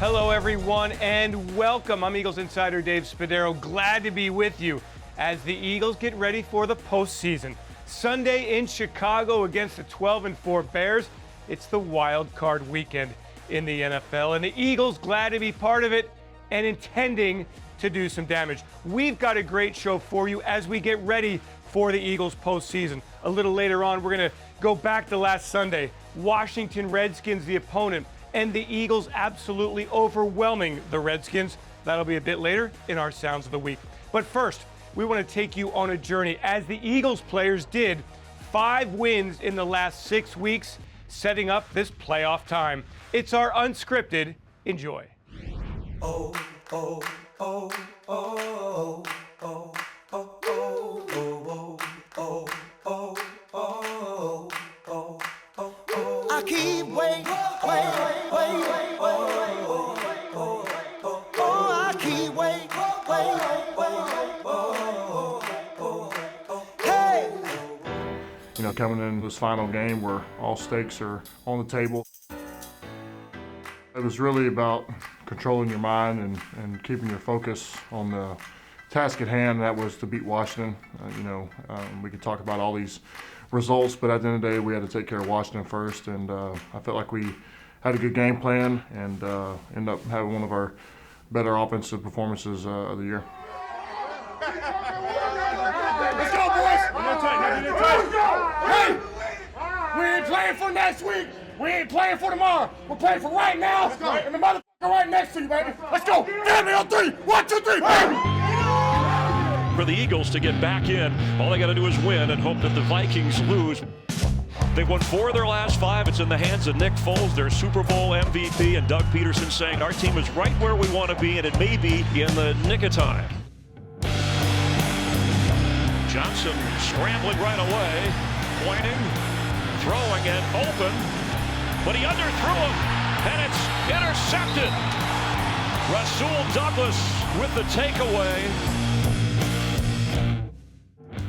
Hello, everyone, and welcome. I'm Eagles insider Dave Spadaro. Glad to be with you as the Eagles get ready for the postseason. Sunday in Chicago against the 12-4 Bears. It's the wild card weekend in the NFL, and the Eagles glad to be part of it and intending to do some damage. We've got a great show for you as we get ready for the Eagles postseason. A little later on, we're going to go back to last Sunday. Washington Redskins, the opponent, and the Eagles absolutely overwhelming the Redskins. That'll be a bit later in our Sounds of the Week. But first, we want to take you on a journey, as the Eagles players did. 5 wins in the last 6 weeks, setting up this playoff time. It's our Unscripted. Enjoy. Oh, oh, oh, oh, oh, oh, oh, oh, oh, oh, oh, oh, oh, oh. I keep waiting, I keep waiting, hey. You know, coming into this final game where all stakes are on the table. It was really about controlling your mind and keeping your focus on the task at hand. That was to beat Washington. We could talk about all these results, but at the end of the day, we had to take care of Washington first. And I felt like we had a good game plan and ended up having one of our better offensive performances of the year. Let's go, boys! Hey! We ain't playing for next week. We ain't playing for tomorrow. We're playing for right now. And the motherfucker right next to you, baby. Let's go. Family on 3. 1, 2, 3. For the Eagles to get back in, all they got to do is win and hope that the Vikings lose. They've won 4 of their last 5. It's in the hands of Nick Foles, their Super Bowl MVP, and Doug Peterson saying our team is right where we want to be, and it may be in the nick of time. Johnson scrambling right away, pointing, throwing it open, but he underthrew him, and it's intercepted. Rasul Douglas with the takeaway.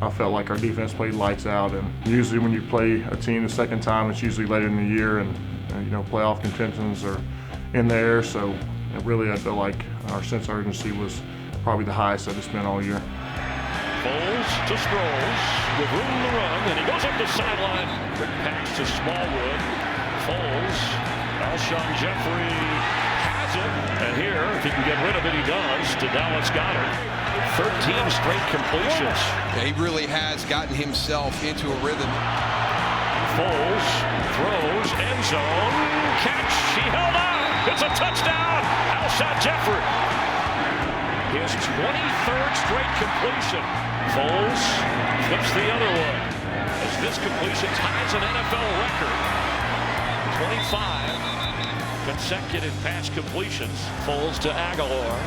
I felt like our defense played lights out, and usually when you play a team the second time, it's usually later in the year, and playoff contentions are in the air. So really, I felt like our sense of urgency was probably the highest that it's been all year. Foles to Sproles with room to run, and he goes up the sideline. Quick pass to Smallwood. Foles, Alshon Jeffrey has it, and here, if he can get rid of it, he does, to Dallas Goedert. 13 straight completions. Yeah, he really has gotten himself into a rhythm. Foles throws, end zone, catch, he held on, it's a touchdown, Alshon Jeffrey. His 23rd straight completion. Foles flips the other one, as this completion ties an NFL record. 25 consecutive pass completions. Foles to Aguilar.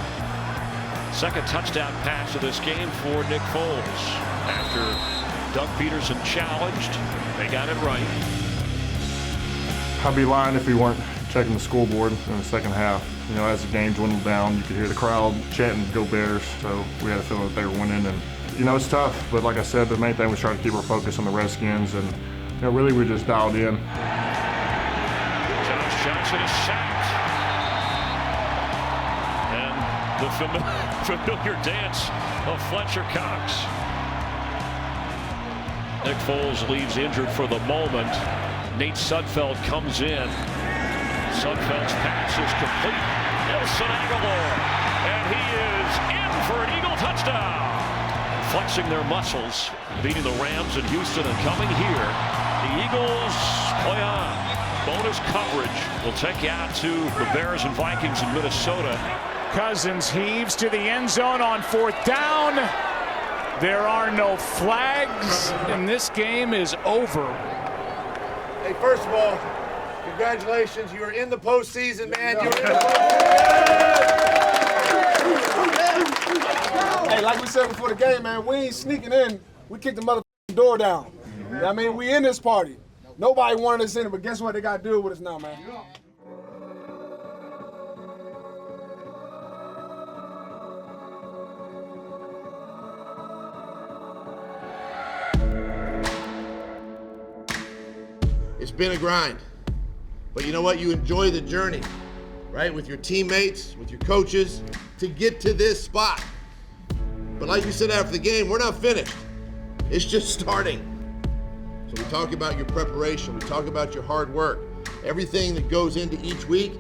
Second touchdown pass of this game for Nick Foles. After Doug Peterson challenged, they got it right. I'd be lying if we weren't checking the scoreboard in the second half. As the game dwindled down, you could hear the crowd chanting, "Go Bears!" So we had a feeling that they were winning, and it's tough. But like I said, the main thing was trying to keep our focus on the Redskins, and really we just dialed in. Josh Johnson is sacked, and the familiar dance of Fletcher Cox. Nick Foles leaves injured for the moment. Nate Sudfeld comes in. Sudfeld's pass is complete. Nelson Aguilar, and he is in for an Eagle touchdown. Flexing their muscles, beating the Rams in Houston and coming here. The Eagles play on. Bonus coverage will take you out to the Bears and Vikings in Minnesota. Cousins heaves to the end zone on 4th down. There are no flags, and this game is over. Hey, first of all, congratulations. You are in the postseason, man. You're in the postseason. Hey, like we said before the game, man, we ain't sneaking in. We kicked the motherfucking door down. I mean, we in this party. Nobody wanted us in it, but guess what? They got to do it with us now, man. It's been a grind, but you know what? You enjoy the journey, right? With your teammates, with your coaches, to get to this spot. But like you said after the game, we're not finished. It's just starting. So we talk about your preparation, we talk about your hard work, everything that goes into each week.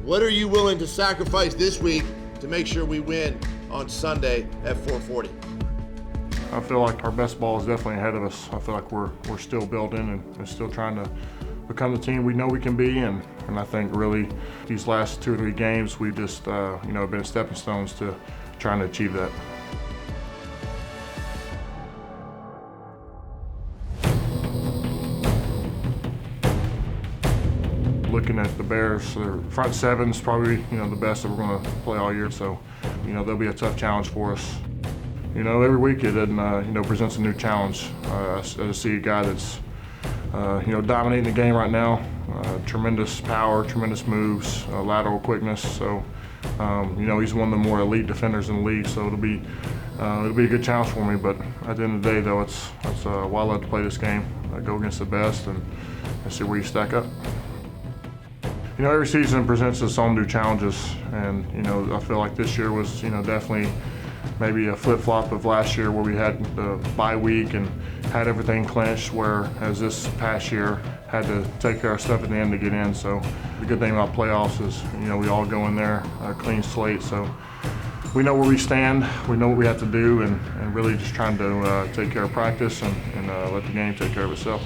What are you willing to sacrifice this week to make sure we win on Sunday at 4:40? I feel like our best ball is definitely ahead of us. I feel like we're still building and still trying to become the team we know we can be, and I think really these last 2 or 3 games we just been stepping stones to trying to achieve that. Looking at the Bears, their front seven's probably the best that we're going to play all year, so they'll be a tough challenge for us. Every week it presents a new challenge. I see a guy that's dominating the game right now. Tremendous power, tremendous moves, lateral quickness. So he's one of the more elite defenders in the league. So it'll be a good challenge for me. But at the end of the day, though, it's why I love to play this game. I go against the best and see where you stack up. Every season presents its own new challenges, and I feel like this year was definitely maybe a flip-flop of last year where we had the bye week and had everything clinched, whereas this past year had to take care of stuff at the end to get in. So the good thing about playoffs is we all go in there a clean slate, so we know where we stand, we know what we have to do, and really just trying to take care of practice and let the game take care of itself.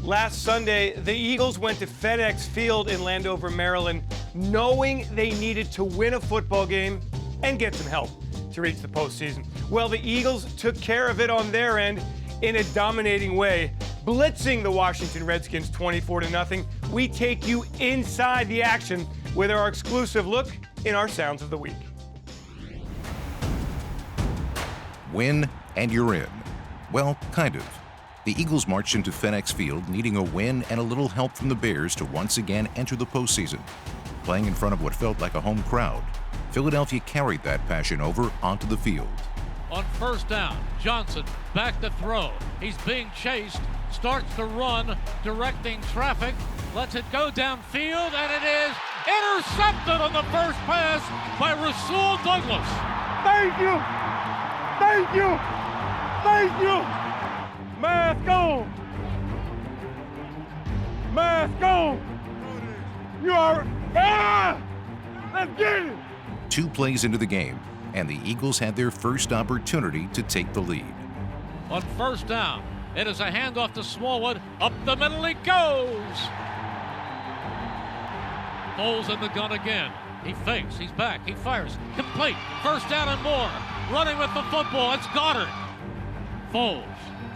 Last Sunday, the Eagles went to FedEx Field in Landover, Maryland, knowing they needed to win a football game and get some help to reach the postseason. Well, the Eagles took care of it on their end in a dominating way, blitzing the Washington Redskins 24-0. We take you inside the action with our exclusive look in our Sounds of the Week. Win and you're in. Well, kind of. The Eagles marched into FedEx Field needing a win and a little help from the Bears to once again enter the postseason. Playing in front of what felt like a home crowd, Philadelphia carried that passion over onto the field. On first down, Johnson back to throw. He's being chased, starts to run, directing traffic, lets it go downfield, and it is intercepted on the first pass by Rasul Douglas. Thank you! Thank you! Thank you! Mask on! Mask on! You are... Ah! Let's get it! 2 plays into the game, and the Eagles had their first opportunity to take the lead. On first down, it is a handoff to Smallwood. Up the middle he goes! Foles in the gun again. He fakes, he's back, he fires. Complete, first down and more. Running with the football, it's Goddard. Foles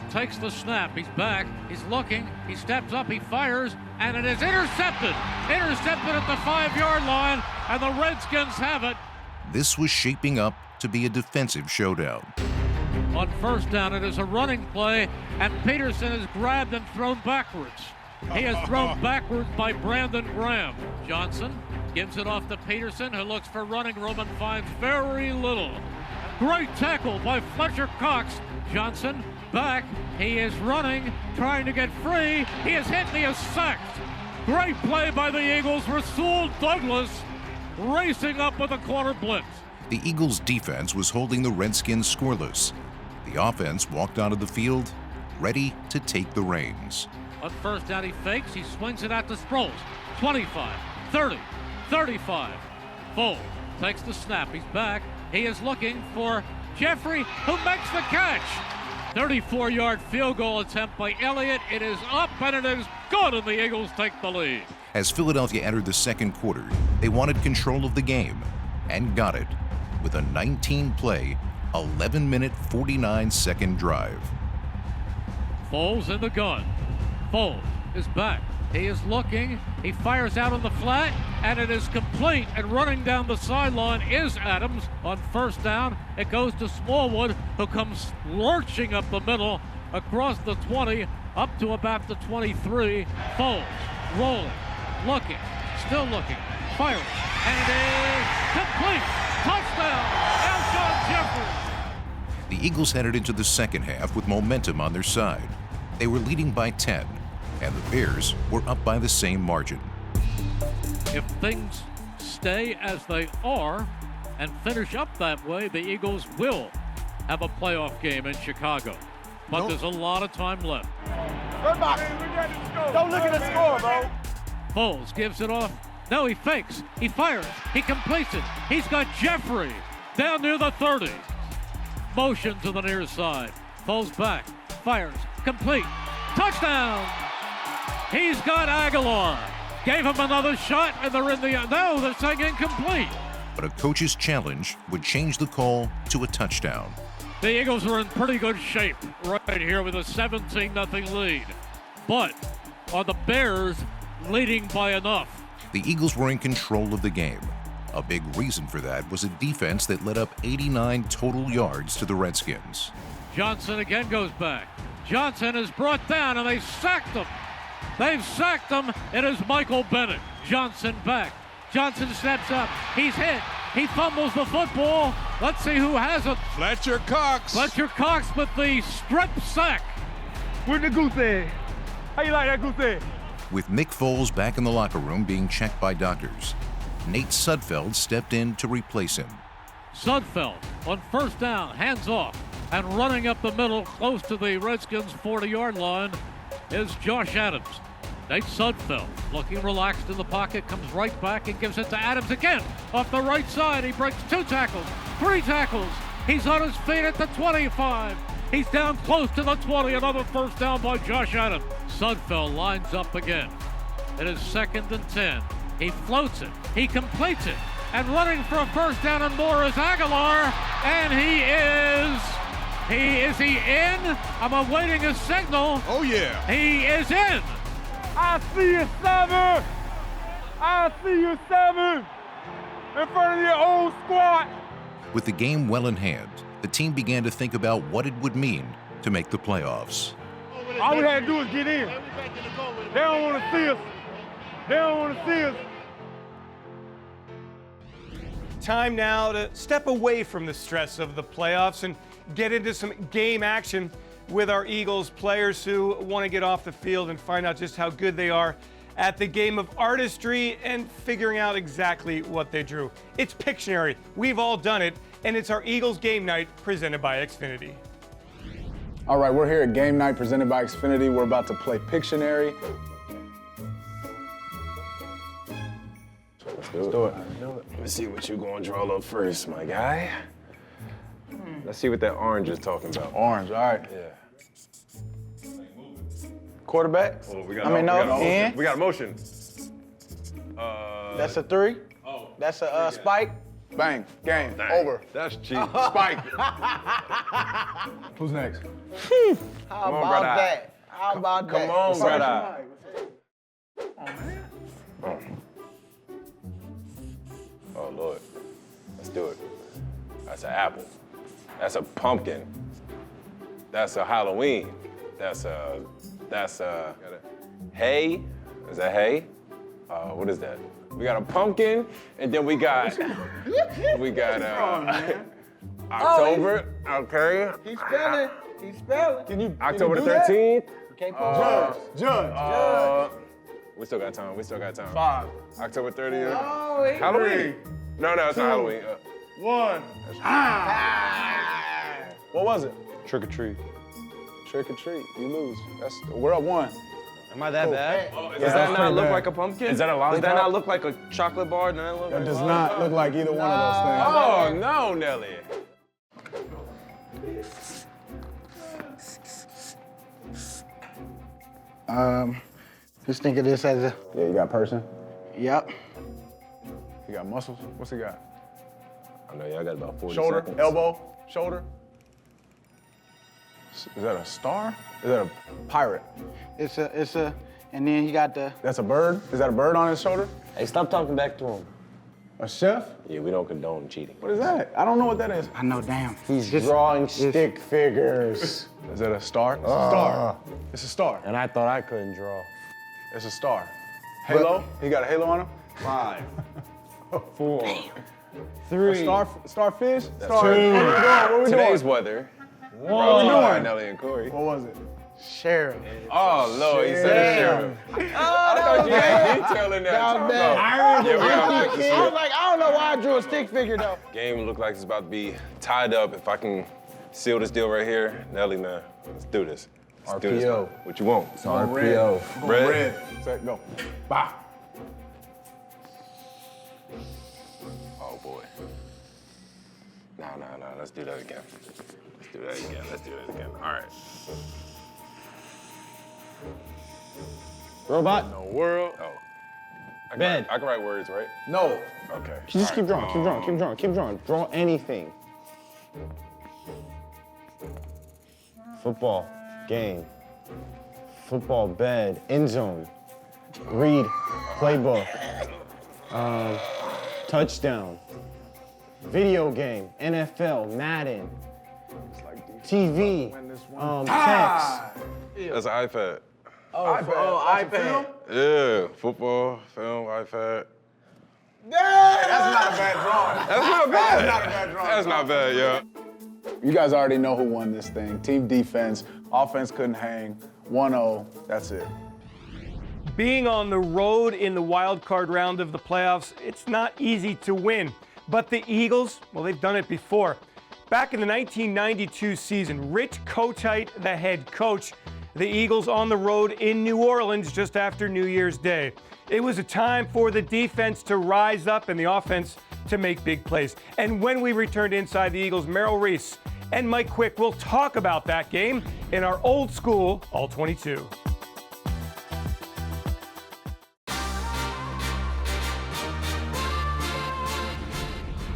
takes the snap, he's back, he's looking, he steps up, he fires, and it is intercepted. Intercepted at the 5-yard line, and the Redskins have it. This was shaping up to be a defensive showdown. On first down, it is a running play, and Peterson is grabbed and thrown backwards. He is thrown backwards by Brandon Graham. Johnson gives it off to Peterson, who looks for running room and finds very little. Great tackle by Fletcher Cox. Johnson back, he is running, trying to get free. He is hit and he is sacked. Great play by the Eagles. Rasul Douglas racing up with a corner blitz. The Eagles' defense was holding the Redskins scoreless. The offense walked onto the field, ready to take the reins. On first down, he fakes, he swings it out to Sproles. 25, 30, 35. Foles takes the snap, he's back. He is looking for Jeffrey, who makes the catch. 34-yard field goal attempt by Elliott. It is up and it is good, and the Eagles take the lead. As Philadelphia entered the second quarter, they wanted control of the game and got it with a 19-play, 11-minute, 49-second drive. Foles in the gun. Foles is back. He is looking. He fires out on the flat, and it is complete. And running down the sideline is Adams. On first down, it goes to Smallwood, who comes lurching up the middle across the 20, up to about the 23. Foles rolling, looking, still looking, firing, and it is complete. Touchdown, Alshon Jeffrey. The Eagles headed into the second half with momentum on their side. They were leading by 10, and the Bears were up by the same margin. If things stay as they are and finish up that way, the Eagles will have a playoff game in Chicago. But there's a lot of time left. Don't look at the score, bro. Foles gives it off. No, he fakes. He fires. He completes it. He's got Jeffrey down near the 30. Motion to the near side. Foles back. Fires. Complete. Touchdown! He's got Aguilar. Gave him another shot, and they're in the... No, they're saying incomplete. But a coach's challenge would change the call to a touchdown. The Eagles are in pretty good shape right here with a 17-0 lead. But are the Bears leading by enough? The Eagles were in control of the game. A big reason for that was a defense that led up 89 total yards to the Redskins. Johnson again goes back. Johnson is brought down, and they sacked him. They've sacked him. It is Michael Bennett. Johnson back. Johnson steps up. He's hit. He fumbles the football. Let's see who has it. Fletcher Cox. Fletcher Cox with the strip sack. Where's the goose egg? How you like that goose egg? With Nick Foles back in the locker room being checked by doctors, Nate Sudfeld stepped in to replace him. Sudfeld on first down, hands off, and running up the middle close to the Redskins' 40-yard line is Josh Adams. Nate Sudfeld looking relaxed in the pocket, comes right back and gives it to Adams again. Off the right side, he breaks 2 tackles, 3 tackles. He's on his feet at the 25. He's down close to the 20, another first down by Josh Adams. Sudfeld lines up again. It is 2nd and 10. He floats it, he completes it, and running for a first down and more is Aguilar, and is he in? I'm awaiting a signal. Oh, yeah. He is in. I see you, 7. I see you, 7. In front of your old squad. With the game well in hand, the team began to think about what it would mean to make the playoffs. All we had to do is get in. They don't want to see us. They don't want to see us. Time now to step away from the stress of the playoffs and get into some game action with our Eagles players who want to get off the field and find out just how good they are at the game of artistry and figuring out exactly what they drew. It's Pictionary. We've all done it, and it's our Eagles game night presented by Xfinity. All right, we're here at Game Night presented by Xfinity. We're about to play Pictionary. Let's do it. Let's see what you're going to draw up first, my guy. Let's see what that orange is talking about. Orange, all right. Yeah. Quarterback? Oh, we got a motion. That's a 3. Oh. That's a spike. Bang. Game. Dang. Over. That's cheap. Spike. Who's next? How about that? How about that? Come on, brother. Oh, Lord. Let's do it. That's an apple. That's a pumpkin. That's a Halloween. That's a hay. Is that hay? What is that? We got a pumpkin, and then we got October. Okay. He's spelling. He's spelling. Can you October the 13th. Okay, Judge. We still got time. 5. October 30th. Oh, Halloween. No, it's not Halloween. 1. What was it? Trick or treat. Trick or treat. You lose. We're up 1. Am I that bad? Does that not look like a pumpkin? Is that a lollipop? Does that not look like a chocolate bar? It does not look like either one of those things. Oh, no, Nelly. Just think of this as a... Yeah, you got person? Yep. He got muscles. What's he got? I know y'all got about 40 Shoulder, seconds. elbow, shoulder. Is that a star? Is that a pirate? It's a, and then you got the... That's a bird? Is that a bird on his shoulder? Hey, stop talking back to him. A chef? Yeah, we don't condone cheating. What is that? I don't know what that is. I know, damn. He's drawing stick figures. Is that a star? It's a star. It's a star. And I thought I couldn't draw. It's a star. Halo? He got a halo on him? 5, 4, 3. A starfish? That's Star. 2. What we doing? Today's weather Bro, doing? Nelly and Corey. What was it? Sheriff. Oh, Lord, he said sheriff. I thought you had detail in there. That was bad. Yeah, we gotta fix this I was shit. like, I don't know why I drew a stick figure though. Game look like it's about to be tied up. If I can seal this deal right here, Nelly, man, let's do this. Let's do this. RPO. What you want? It's RPO. Red. Set, go. Bye. Oh, boy. No. Let's do that again. Let's do that again. All right. Robot. In the world. Oh. Bed. I can write words, right? No. Okay. Just keep drawing, keep drawing. Draw anything. Football. Game. Football bed. End zone. Read. Playbook. Touchdown. Video game. NFL. Madden. TV. Text. That's an iPad. iPad. Yeah, football, film, iPad. That's not a bad drawing. That's not bad. That's not a bad drawing. That's not bad, yeah. You guys already know who won this thing. Team defense. Offense couldn't hang. 1-0. That's it. Being on the road in the wild card round of the playoffs, it's not easy to win. But the Eagles, well, they've done it before. Back in the 1992 season, Rich Kotite, the head coach, the Eagles on the road in New Orleans just after New Year's Day. It was a time for the defense to rise up and the offense to make big plays. And when we returned inside the Eagles, Merrill Reese and Mike Quick will talk about that game in our old school All 22.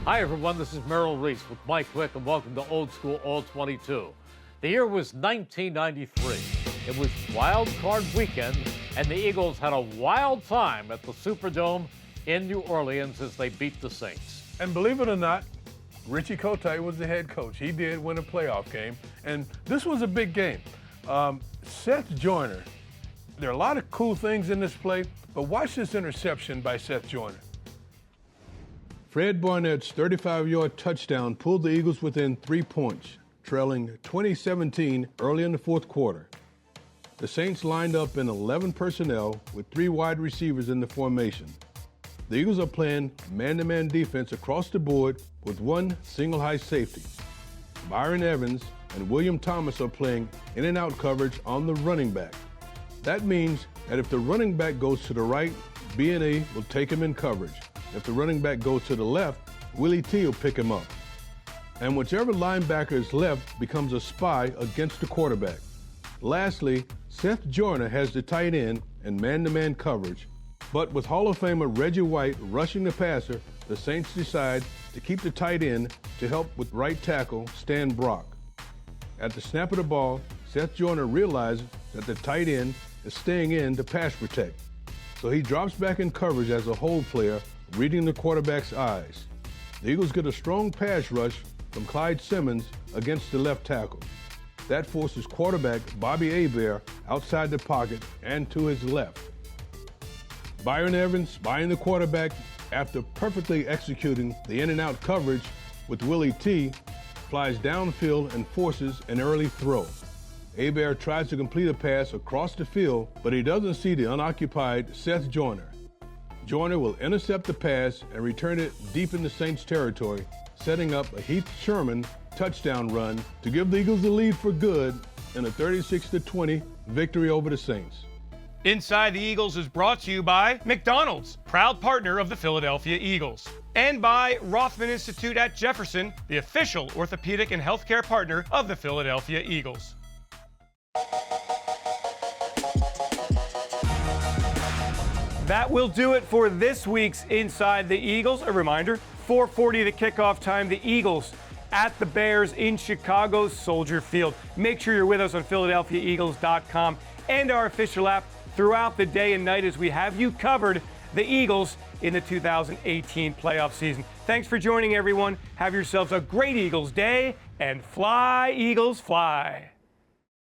Hi, everyone. This is Merrill Reese with Mike Quick, and welcome to Old School All 22. The year was 1993. It was Wild Card Weekend, and the Eagles had a wild time at the Superdome in New Orleans as they beat the Saints. And believe it or not, Richie Kotite was the head coach. He did win a playoff game, and this was a big game. Seth Joyner, there are a lot of cool things in this play, but watch this interception by Seth Joyner. Fred Barnett's 35-yard touchdown pulled the Eagles within 3 points, trailing 20-17 early in the fourth quarter. The Saints lined up in 11 personnel with 3 wide receivers in the formation. The Eagles are playing man-to-man defense across the board with 1 single high safety. Byron Evans and William Thomas are playing in and out coverage on the running back. That means that if the running back goes to the right, B&A will take him in coverage. If the running back goes to the left, Willie T will pick him up. And whichever linebacker is left becomes a spy against the quarterback. Lastly, Seth Joyner has the tight end in man-to-man coverage. But with Hall of Famer Reggie White rushing the passer, the Saints decide to keep the tight end to help with right tackle Stan Brock. At the snap of the ball, Seth Joyner realizes that the tight end is staying in to pass protect. So he drops back in coverage as a hold player, reading the quarterback's eyes. The Eagles get a strong pass rush from Clyde Simmons against the left tackle. That forces quarterback Bobby Hebert outside the pocket and to his left. Byron Evans, spying the quarterback after perfectly executing the in-and-out coverage with Willie T, flies downfield and forces an early throw. Hebert tries to complete a pass across the field, but he doesn't see the unoccupied Seth Joyner. Joyner will intercept the pass and return it deep in the Saints' territory, setting up a Heath Sherman touchdown run to give the Eagles the lead for good in a 36-20 victory over the Saints. Inside the Eagles is brought to you by McDonald's, proud partner of the Philadelphia Eagles, and by Rothman Institute at Jefferson, the official orthopedic and healthcare partner of the Philadelphia Eagles. That will do it for this week's Inside the Eagles. A reminder, 4:40 the kickoff time, the Eagles at the Bears in Chicago's Soldier Field. Make sure you're with us on PhiladelphiaEagles.com and our official app throughout the day and night as we have you covered the Eagles in the 2018 playoff season. Thanks for joining, everyone. Have yourselves a great Eagles day, and fly, Eagles, fly.